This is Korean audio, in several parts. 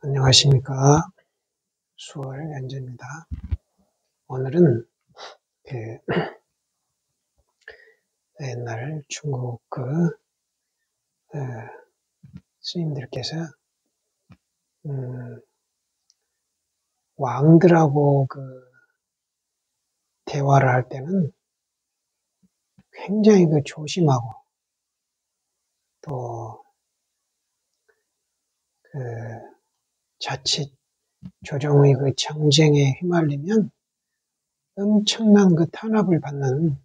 안녕하십니까. 수월 연재입니다. 오늘은 옛날 중국 스님들께서 왕들하고 대화를 할 때는 굉장히 조심하고 또 자칫 조정의 정쟁에 휘말리면 엄청난 탄압을 받는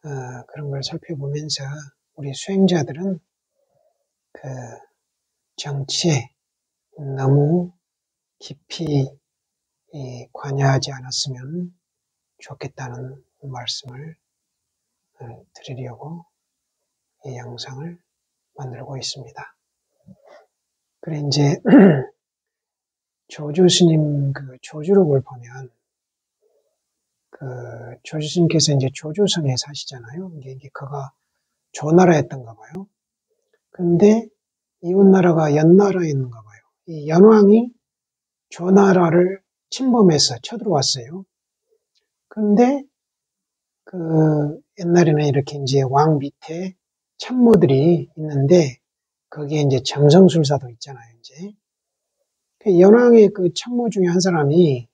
그런 걸 살펴보면서 우리 수행자들은 정치에 너무 깊이 관여하지 않았으면 좋겠다는 말씀을 드리려고 이 영상을 만들고 있습니다. 그래 이제 조주 스님 조주록을 보면 조주 스님께서 이제 조조성에 사시잖아요. 이게 그가 조나라였던가 봐요. 그런데 이웃나라가 연나라였는가 봐요. 이 연왕이 조나라를 침범해서 쳐들어왔어요. 그런데 옛날에는 이렇게 이제 왕 밑에 참모들이 있는데 거기에 이제 정성술사도 있잖아요. 이제 연왕의 참모 중에 한 사람이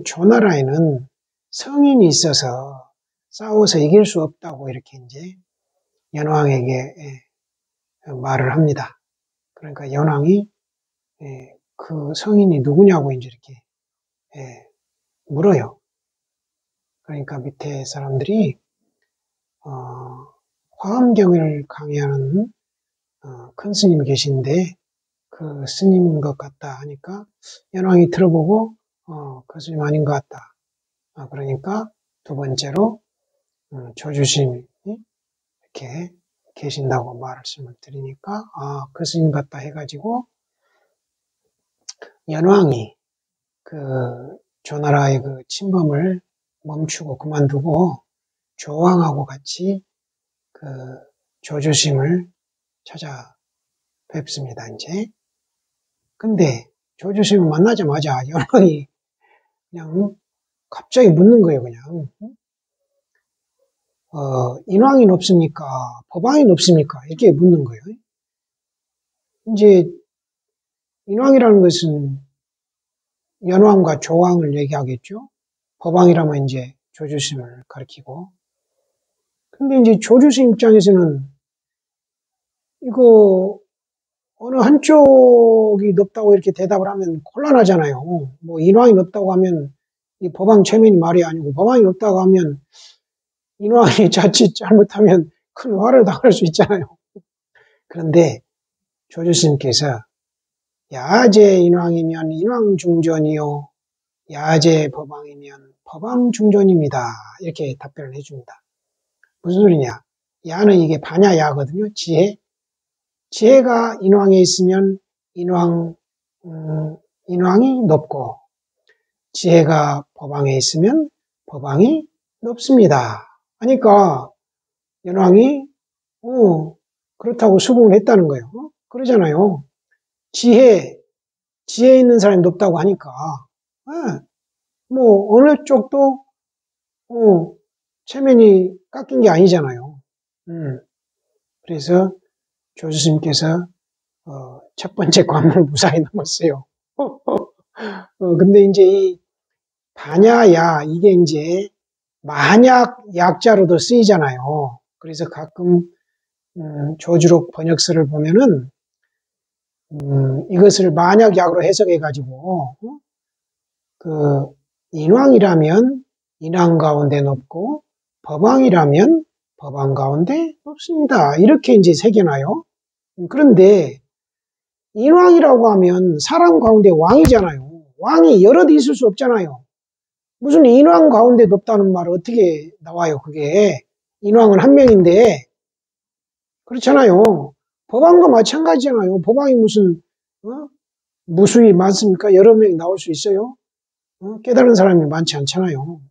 조나라에는 성인이 있어서 싸워서 이길 수 없다고 이렇게 이제 연왕에게 말을 합니다. 그러니까 연왕이 그 성인이 누구냐고 이제 이렇게 물어요. 그러니까 밑에 사람들이 화엄경을 강의하는 큰 스님이 계신데 그 스님인 것 같다 하니까 연왕이 들어보고 그 스님 아닌 것 같다. 그러니까 두 번째로 조주스님이 이렇게 계신다고 말씀을 드리니까 그 스님 같다 해가지고 연왕이 조나라의 침범을 멈추고 그만두고 조왕하고 같이 조주스님을 찾아뵙습니다. 이제 근데 조주스님을 만나자마자 연왕이 그냥 갑자기 묻는 거예요. 그냥 인왕이 높습니까? 법왕이 높습니까? 이렇게 묻는 거예요. 이제 인왕이라는 것은 연왕과 조왕을 얘기하겠죠. 법왕이라면 이제 조주스님을 가리키고. 근데 이제 조주스님 입장에서는 이거 어느 한쪽이 높다고 이렇게 대답을 하면 곤란하잖아요. 뭐 인왕이 높다고 하면 이 법왕 최면이 말이 아니고 법왕이 높다고 하면 인왕이 자칫 잘못하면 큰 화를 당할 수 있잖아요. 그런데 조주스님께서 야제 인왕이면 인왕중전이요 야제 법왕이면 법왕중전입니다. 이렇게 답변을 해줍니다. 무슨 소리냐? 야는 이게 반야야거든요. 지혜가 인왕에 있으면 인왕이 높고 지혜가 법왕에 있으면 법왕이 높습니다. 하니까 연왕이 그렇다고 수긍을 했다는 거예요. 그러잖아요. 지혜 있는 사람이 높다고 하니까 뭐 어느 쪽도 체면이 깎인 게 아니잖아요. 그래서 조주스님께서 첫 번째 관문을 무사히 넘었어요. 근데 이제 이 반야야 이게 이제 만약 약자로도 쓰이잖아요. 그래서 가끔 조주록 번역서를 보면은 이것을 만약약으로 해석해가지고 인왕이라면 인왕 가운데 높고 법왕이라면 법왕 가운데 높습니다. 이렇게 이제 새겨놔요. 그런데 인왕이라고 하면 사람 가운데 왕이잖아요. 왕이 여럿 있을 수 없잖아요. 무슨 인왕 가운데 높다는 말 어떻게 나와요? 그게 인왕은 한 명인데 그렇잖아요. 법왕도 마찬가지잖아요. 법왕이 무슨 무수히 많습니까? 여러 명이 나올 수 있어요? 깨달은 사람이 많지 않잖아요.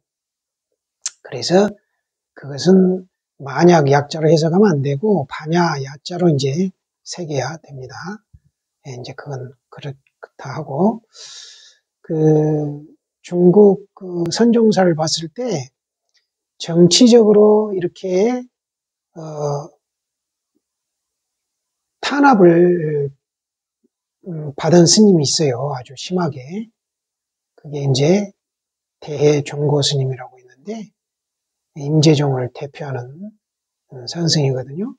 그래서 그것은 만약 약자로 해석하면 안 되고 반야 야자로 이제 새겨야 됩니다. 예, 이제 그건 그렇다 하고, 그 중국 그 선종사를 봤을 때 정치적으로 이렇게 탄압을 받은 스님이 있어요. 아주 심하게. 그게 이제 대종고 스님이라고 있는데 임재종을 대표하는 선생이거든요.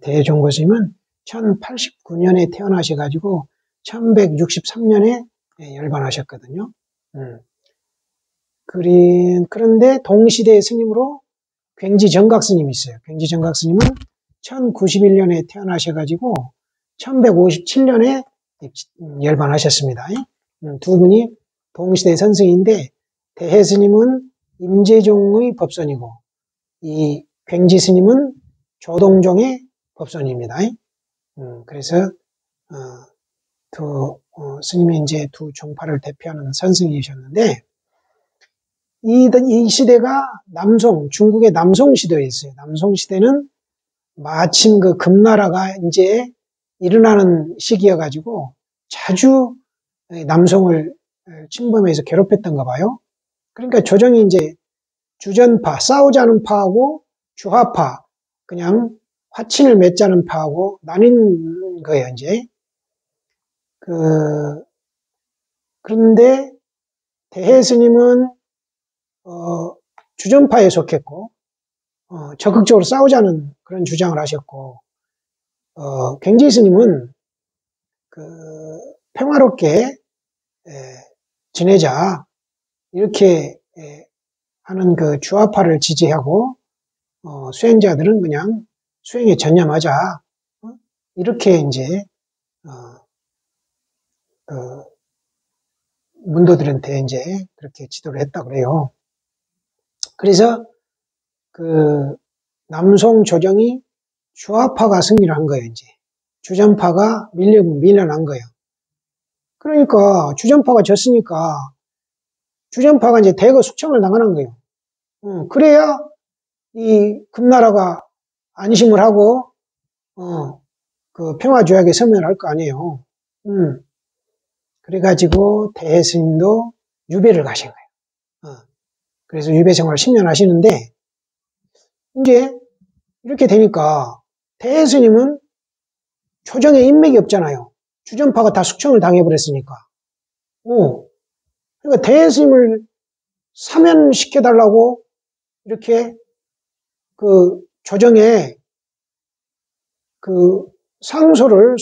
대종고 스님은 1089년에 태어나셔가지고 1163년에 열반하셨거든요. 그런데 동시대 스님으로 굉지정각 스님이 있어요. 굉지정각 스님은 1091년에 태어나셔가지고 1157년에 열반하셨습니다. 두 분이 동시대 선생인데 대해 스님은 임재종의 법선이고 이 굉지 스님은 조동종의 법선입니다. 그래서 두 스님이 이제 두 종파를 대표하는 선생이셨는데 이 시대가 중국의 남송 시대였어요. 남송 시대는 마침 그 금나라가 이제 일어나는 시기여가지고 자주 남송을 침범해서 괴롭혔던가 봐요. 그러니까 조정이 이제 주전파, 싸우자는 파하고 주화파, 그냥 화친을 맺자는 파하고 나뉜 거예요, 이제. 그런데 대해 스님은 주전파에 속했고, 적극적으로 싸우자는 그런 주장을 하셨고, 굉지 스님은 평화롭게 지내자 이렇게 하는 그 주화파를 지지하고 수행자들은 그냥 수행에 전념하자 이렇게 이제 문도들한테 이제 그렇게 지도를 했다고 그래요. 그래서 그 남송 조정이 주화파가 승리를 한 거예요. 이제 주전파가 밀려난 거예요. 그러니까 주전파가 졌으니까 주전파가 이제 대거 숙청을 당하는 거예요. 그래야 이 금나라가 안심을 하고 그 평화조약에 서명을 할 거 아니에요. 그래가지고 대해 스님도 유배를 가신 거예요. 그래서 유배 생활 10년 하시는데 이제 이렇게 되니까 대해 스님은 조정에 인맥이 없잖아요. 주전파가 다 숙청을 당해버렸으니까. 그러니까 대해 스님을 사면시켜달라고 이렇게 그 조정에 그 소를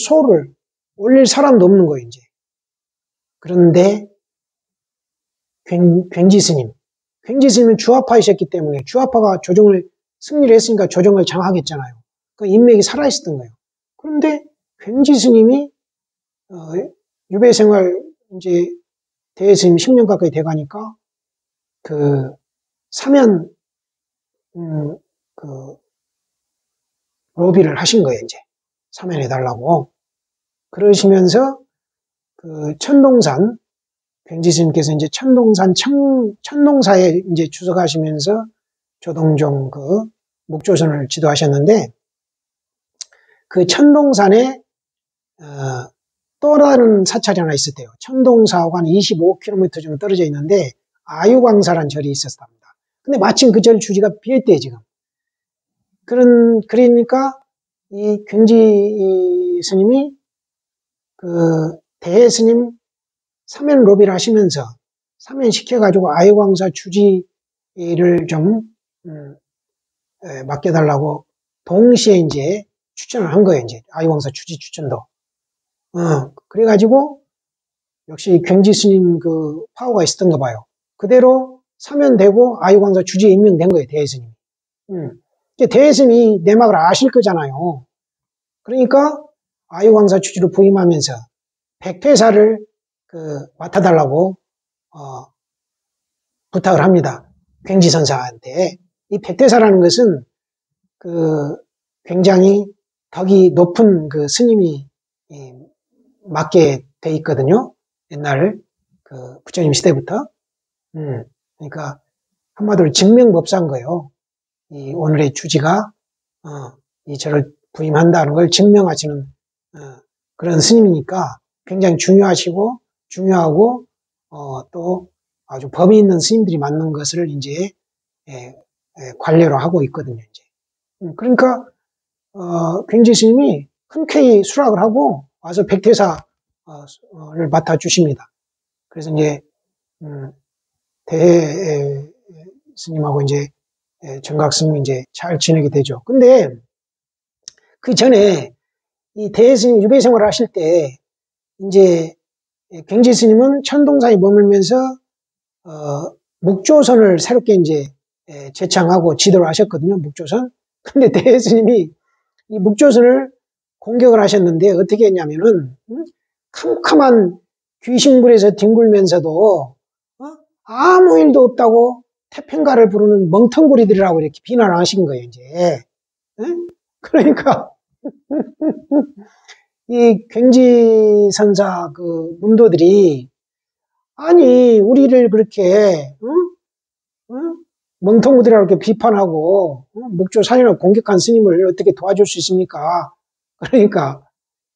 올릴 사람도 없는 거예요, 이제. 그런데 굉지 스님은 주화파이셨기 때문에 주화파가 조정을 승리를 했으니까 조정을 장악했잖아요. 그 인맥이 살아있었던 거예요. 그런데 굉지 스님이 유배 생활 이제 대해 스님 10년 가까이 돼가니까 그 사면 로비를 하신 거예요, 이제. 사면해달라고. 그러시면서 그 천동산, 굉지 스님께서 이제 천동사에 이제 주석하시면서 조동종 그 목조선을 지도하셨는데 그 천동산에 또 다른 사찰이 하나 있었대요. 천동사하고 한 25km 정도 떨어져 있는데 아유광사란 절이 있었답니다. 근데 마침 그 절 주지가 비었대요, 지금. 그러니까 이 굉지 스님이 그 대해 스님 사면 로비를 하시면서 사면시켜가지고 아유광사 주지를 좀 맡겨달라고 동시에 이제 추천을 한 거예요. 이제 아유광사 주지 추천도. 그래가지고 역시 굉지 스님 그 파워가 있었던가 봐요. 그대로 사면되고 아유광사 주지에 임명된 거예요. 대해 스님. 대해 스님이 내막을 아실 거잖아요. 그러니까 아유광사 주지로 부임하면서 백퇴사를 맡아달라고 부탁을 합니다. 굉지선사한테. 이 백퇴사라는 것은 굉장히 덕이 높은 그 스님이 맡게 돼 있거든요. 옛날 부처님 시대부터. 그러니까 한마디로 증명법사인 거예요. 이 오늘의 주지가 이 절을 부임한다는 걸 증명하시는 그런 스님이니까 굉장히 중요하고 또 아주 법이 있는 스님들이 맞는 것을 이제 관례로 하고 있거든요. 이제. 그러니까 굉지 스님이 흔쾌히 수락을 하고 와서 백태사를 맡아 주십니다. 그래서 이제 대해 스님하고 이제 정각 스님이 이제 잘 지내게 되죠. 근데 그 전에 이 대해 스님 유배 생활을 하실 때 이제 굉지 스님은 천동사에 머물면서 묵조선을 새롭게 이제 제창하고 지도를 하셨거든요. 묵조선. 근데 대해 스님이 이 묵조선을 공격을 하셨는데 어떻게 했냐면은 캄캄한 귀신굴에서 뒹굴면서도 아무 일도 없다고 태평가를 부르는 멍텅구리들이라고 이렇게 비난을 하신 거예요. 이제 그러니까 이 굉지선사 그 문도들이 아니 우리를 그렇게 멍텅구들이라고 이렇게 비판하고 묵조산이라고 공격한 스님을 어떻게 도와줄 수 있습니까? 그러니까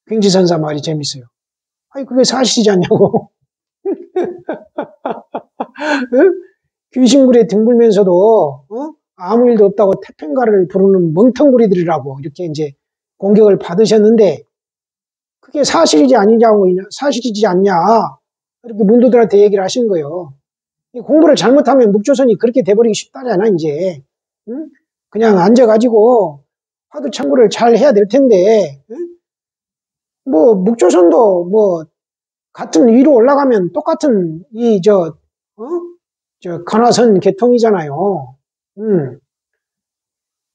굉지선사 말이 재밌어요. 아니 그게 사실이지 않냐고. 귀신굴에 뒹굴면서도 아무 일도 없다고 태평가를 부르는 멍텅구리들이라고 이렇게 이제 공격을 받으셨는데 그게 사실이지 않냐 이렇게 문도들한테 얘기를 하신 거예요. 공부를 잘못하면 묵조선이 그렇게 돼버리기 쉽다잖아 이제. 그냥 앉아가지고 화두 참고를 잘 해야 될 텐데 뭐 묵조선도 뭐 같은 위로 올라가면 똑같은 저 간화선 계통이잖아요.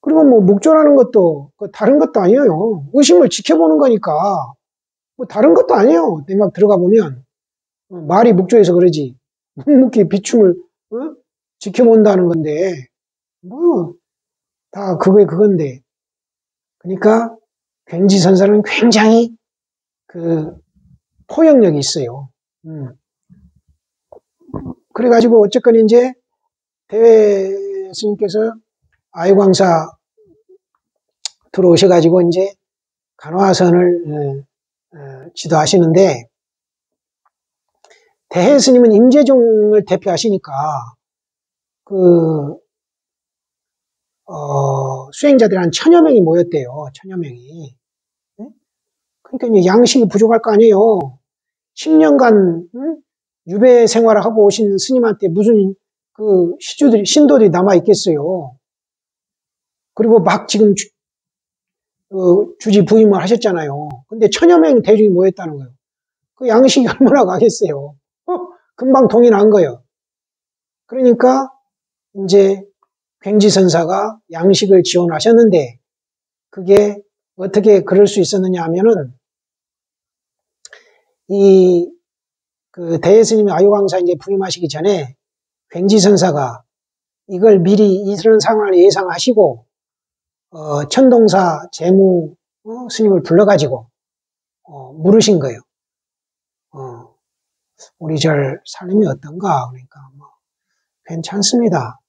그리고 뭐 묵조라는 것도 다른 것도 아니에요. 의심을 지켜보는 거니까 뭐 다른 것도 아니에요. 내막 들어가 보면 말이 묵조해서 그러지 묵묵히 비춤을 지켜본다는 건데 뭐 다 그건데 그러니까 굉지선사는 굉장히 그 포용력이 있어요. 그래가지고 어쨌건 이제 대회 스님께서 아유광사 들어오셔가지고 이제 간화선을 지도하시는데 대해 스님은 임재종을 대표하시니까 그 수행자들이 한 1000여 명이 모였대요. 1000여 명이. 그러니까 이제 양식이 부족할 거 아니에요. 10년간 유배 생활을 하고 오신 스님한테 무슨 그 신도들이 남아 있겠어요. 그리고 막 지금 주지 부임을 하셨잖아요. 근데 1000여 명 대중이 모였다는 거예요. 그 양식이 얼마나 가겠어요. 금방 동이 난 거예요. 그러니까 이제 굉지선사가 양식을 지원하셨는데 그게 어떻게 그럴 수 있었느냐 하면은 그 대예스님이 아유광사 이제 부임하시기 전에 굉지선사가 이걸 미리 이런 상황을 예상하시고 천동사 재무 스님을 불러가지고 물으신 거예요. 우리 절 살림이 어떤가? 그러니까 뭐 괜찮습니다.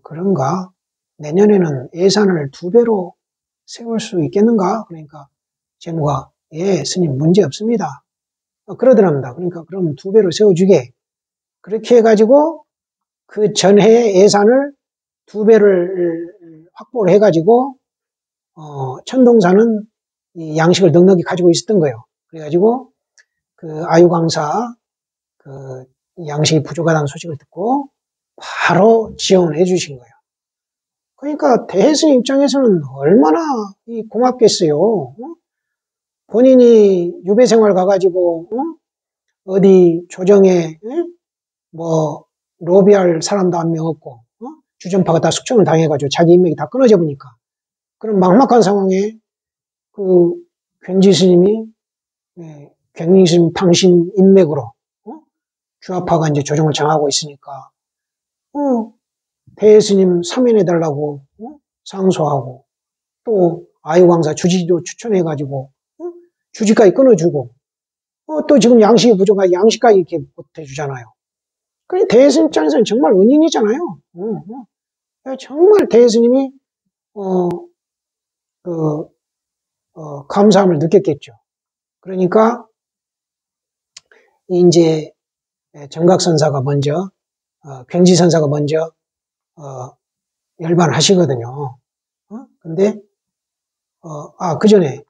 그런가? 내년에는 예산을 2배로 세울 수 있겠는가? 그러니까 재무가 예 스님 문제 없습니다. 그러더랍니다. 그러니까 그럼 2배로 세워주게. 그렇게 해가지고 그 전해의 예산을 2배를 확보를 해가지고 천동사는 이 양식을 넉넉히 가지고 있었던 거예요. 그래가지고 그 아유광사 그 양식이 부족하다는 소식을 듣고 바로 지원을 해주신 거예요. 그러니까 대해스님 입장에서는 얼마나 고맙겠어요. 본인이 유배 생활 가가지고 어디 조정에 뭐 로비할 사람도 한 명 없고 주전파가 다 숙청을 당해가지고 자기 인맥이 다 끊어져 보니까 그런 막막한 상황에 그 굉지 스님이 굉지 스님 당신 인맥으로 주화파가 이제 조정을 정하고 있으니까 대해 스님 사면해달라고 상소하고 또 아유광사 주지도 추천해가지고 주지까지 끊어주고 또 지금 양식이 부족하니 양식까지 이렇게 보태주잖아요. 그래 대해 스님 입장에서는 정말 은인이잖아요. 정말 대해 스님이 감사함을 느꼈겠죠. 그러니까 이제 정각선사가 먼저 굉지선사가 먼저 열반하시거든요. 근데 그 전에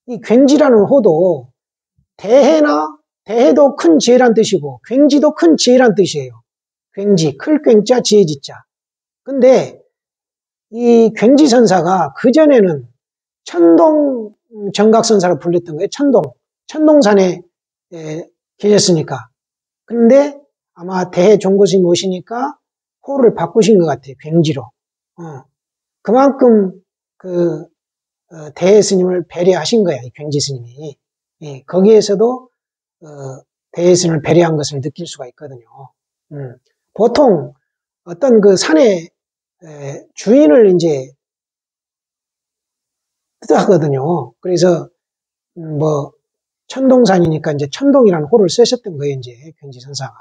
이 굉지라는 호도 대해도 큰 지혜란 뜻이고 굉지도 큰 지혜란 뜻이에요. 굉지, 클 괭자, 지혜지자. 근데 이 굉지선사가 그전에는 천동 정각선사로 불렸던 거예요. 천동산에 계셨으니까. 근데 아마 대해 종고스님이 오시니까 호를 바꾸신 것 같아요. 굉지로. 그만큼 대해 스님을 배려하신 거야. 이 굉지 스님이. 예, 거기에서도 대해 스님을 배려한 것을 느낄 수가 있거든요. 보통 어떤 그 산의 주인을 이제 뜻하거든요. 그래서 뭐 천동산이니까 이제 천동이라는 호를 쓰셨던 거예요. 이제 굉지선사가.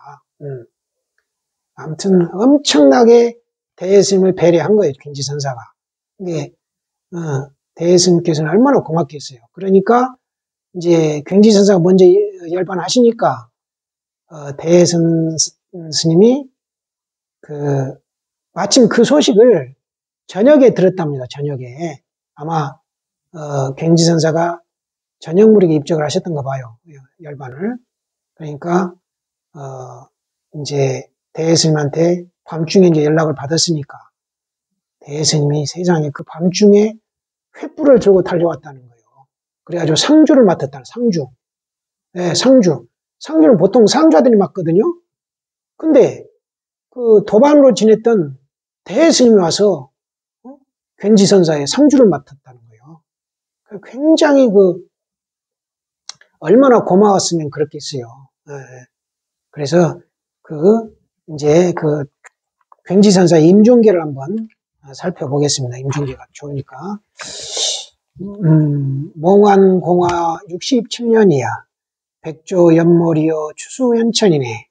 아무튼 엄청나게 대해 스님을 배려한 거예요. 굉지선사가. 이게 대해 스님께서는 얼마나 고맙겠어요. 그러니까 이제 굉지선사가 먼저 열반하시니까 대해 스님이 마침 그 소식을 저녁에 들었답니다. 저녁에. 아마 굉지선사가 저녁 무렵에 입적을 하셨던가 봐요. 열반을. 그러니까 이제 대해 스님한테 밤중에 이제 연락을 받았으니까 대해 스님이 세상에 그 밤중에 횃불을 들고 달려왔다는 거예요. 그래가지고 상주를 맡았다는 상주. 네, 상주. 상주는 보통 상주아들이 맡거든요. 근데 그 도반으로 지냈던 대해 스님이 와서 굉지선사의 상주를 맡았다는 거예요. 굉장히 얼마나 고마웠으면 그렇겠어요. 네. 그래서 이제 굉지선사 임종계를 한번 살펴보겠습니다. 임종계가 좋으니까. 몽환공화 67년이야. 백조 연몰이여 추수연천이네.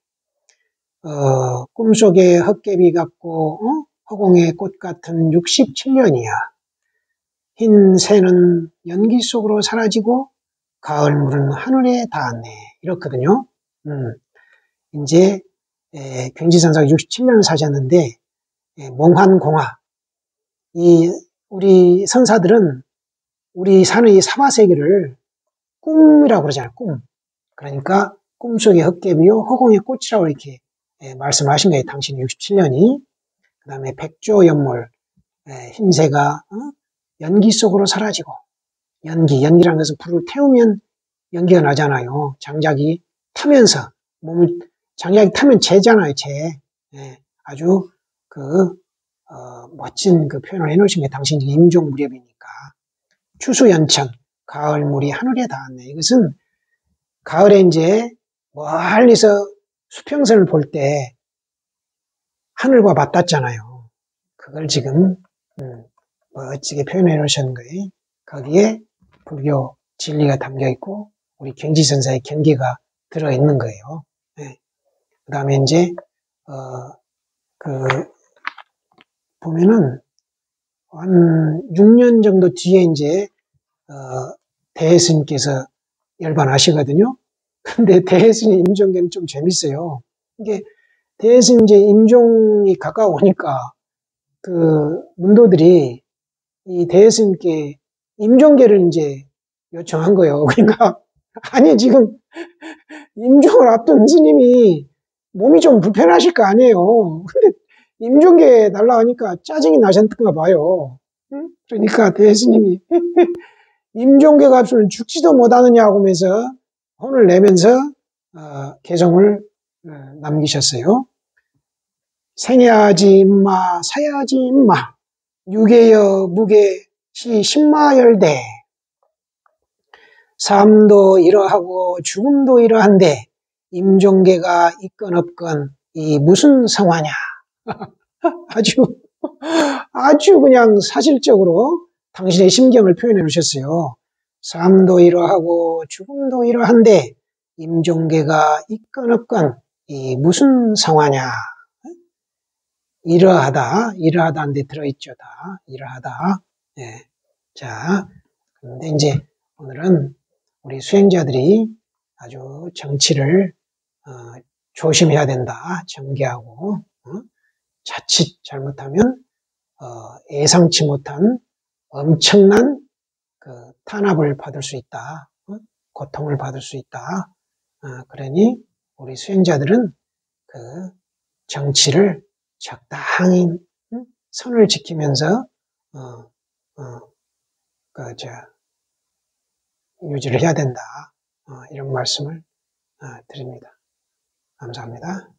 꿈속에 헛개비 같고 허공의 꽃 같은 67년이야. 흰 새는 연기 속으로 사라지고 가을물은 하늘에 닿았네. 이렇거든요. 이제 굉지선사가 67년을 사셨는데 몽환공화. 우리 선사들은 우리 사는 이 사바세계를 꿈이라고 그러잖아요. 꿈. 그러니까 꿈속의 헛개비요 허공의 꽃이라고 이렇게 말씀하신 거예요. 당신 67년이. 그 다음에 백조연몰, 흰새가 연기 속으로 사라지고, 연기라는 것은 불을 태우면 연기가 나잖아요. 장작이 타면서 장작이 타면 재잖아요. 재. 아주 멋진 표현을 해놓으신 게 당신이 임종 무렵이니까. 추수연천, 가을물이 하늘에 닿았네. 이것은 가을에 이제 멀리서 수평선을 볼 때 하늘과 맞닿잖아요. 그걸 지금 멋지게 표현해 놓으신 거예요. 거기에 불교 진리가 담겨 있고 우리 굉지선사의 경계가 들어 있는 거예요. 네. 그 다음에 이제 보면은 한 6년 정도 뒤에 이제 대해스님께서 열반하시거든요. 근데 대해스님 임종계는 좀 재밌어요. 이게 대해스님 이제 임종이 가까워오니까 문도들이 이 대해스님께 임종계를 이제 요청한 거예요. 그러니까 아니 지금 임종을 앞둔 스님이 몸이 좀 불편하실 거 아니에요. 근데 임종계 달라 하니까 짜증이 나셨던가 봐요. 그러니까 대해스님이 임종계가 없으면 죽지도 못하느냐고 하면서 혼을 내면서 개성을 남기셨어요. 생야지 임마 사야지 임마 유계여 무계 시 십마열대 삶도 이러하고 죽음도 이러한데 임종계가 있건 없건 이 무슨 성화냐. 아주 그냥 사실적으로 당신의 심경을 표현해 주셨어요. 삶도 이러하고 죽음도 이러한데 임종계가 있건 없건 이 무슨 성화냐. 이러하다인데 들어있죠. 다 이러하다. 네. 자, 근데 이제 오늘은 우리 수행자들이 아주 정치를 조심해야 된다. 정개하고 자칫 잘못하면 예상치 못한 엄청난 그 탄압을 받을 수 있다. 고통을 받을 수 있다. 그러니 우리 수행자들은 그 정치를 적당히 선을 지키면서 유지를 해야 된다. 이런 말씀을 드립니다. 감사합니다.